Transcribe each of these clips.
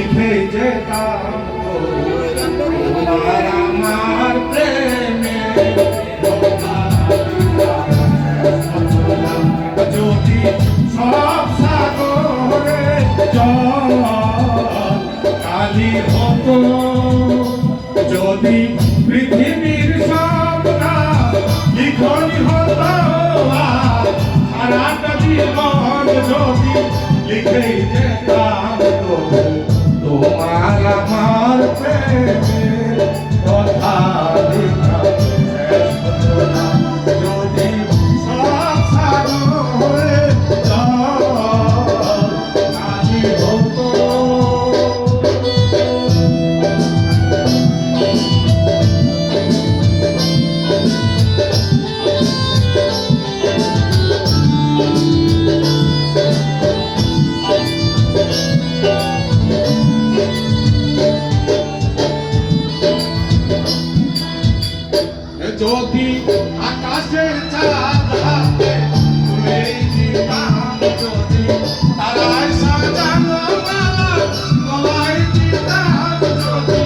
লিখে যেতাম তোমার আমার প্রেমে যদি সব সাগরে জল কালি হতো, যদি পৃথিবীর সব লিখনি হতো, সারাটা জীবন যদি লিখে যেতাম তোমার আমার প্রেমের কথা লেখা শেষ হতো না। যদি সব সাগরে জল কালি হতো। যদি আকাশের চাঁদ হাতে তুলে দিতাম, যদি তারায় সাজানো মালা গলায় দিতাম, যদি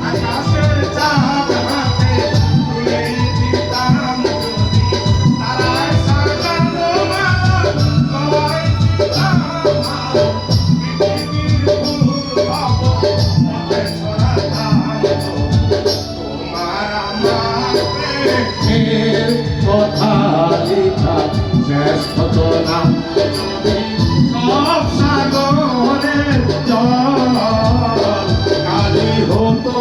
আকাশের চাঁদ হাতে তুলে দিতাম, যদি তারায় সাজানো মালা গলায় দিতাম, পৃথিবীর ফুল পাবো মনে ছড়াতাম তোমার আমার কথা লেখা শেষ হতো না। সব সাগরের জল কালি হতো।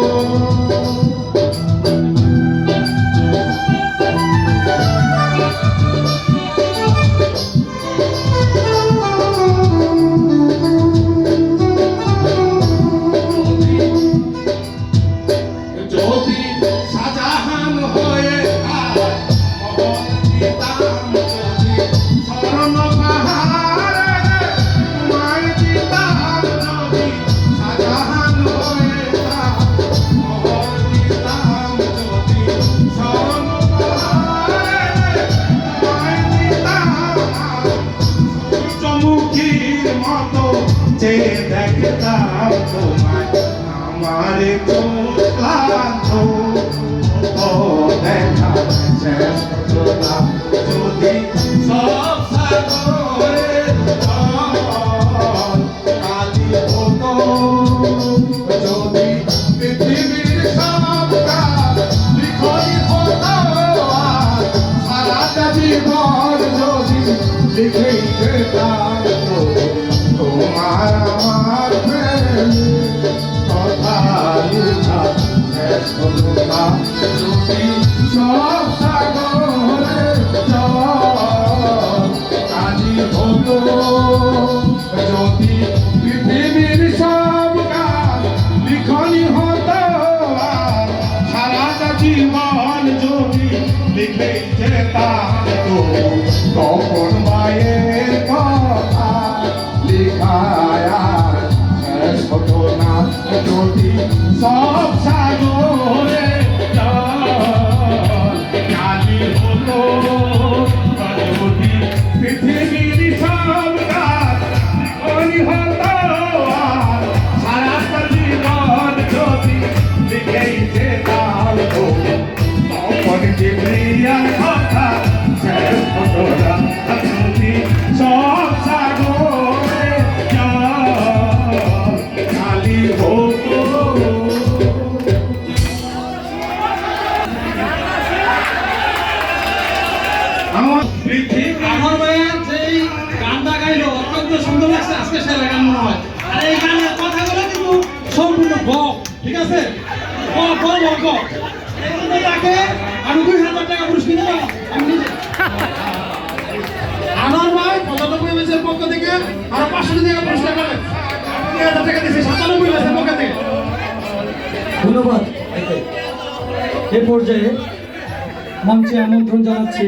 যদি শাহজাহান হয়ে স্বর্ণ পাহাড়ে তোমায় দিতাম, যদি শাহজাহান হয়ে দিতাম, যদি স্বর্ণ পাহাড়ে তোমায় দিতাম, সূর্যমুখীর মতো চেয়ে দেখতাম তোমায় আমার চোখ ক্লান্ত দেখা শেষ হতো না। যদি সব সাগরে জল কালি হতো, যদি পৃথিবীর সব কাজ লিখনি হতো, সারাটা জীবন যদি লিখে যেতাম তোমার আমার প্রেমের কথা লেখা শেষ হতো না। যদি সব সাগরে জল কালি হতো, যদি পৃথিবীর সব কাজ লিখনি হতো, সারাটা জীবন যদি লিখে যেতাম তখন মায়ের কথা লেখায় শেষ হতো না। যদি সব সাগরে কালি হতো, যদি পৃথিবীর সব কাজ লিখনি হতো, সারাটা জীবন যদি লিখে যেতাম তখন কিবরিয়ার কথা শেষ হতো না। যদি সব সাগরে কালি হতো। আমার ভাইয়ের যেই গানটা গাইলো অত্যন্ত সুন্দর লাগছে, আজকে সেরা গান মনে হয়। আর এই গানের কথাগুলো কিন্তু সম্পূর্ণ গপ, ঠিক আছে? গপ তাকে আমি 2000 টাকা পুরস্কৃত আমি নিজে আমার ভাই 95 ব্যাচের পক্ষ থেকে আর 500 টাকা পুরস্কার পাবেন। 2000 টাকা দিয়েছে 97 ব্যাচের পক্ষ থেকে। ধন্যবাদ। এই পর্যায়ে মঞ্চে আমন্ত্রণ জানাচ্ছি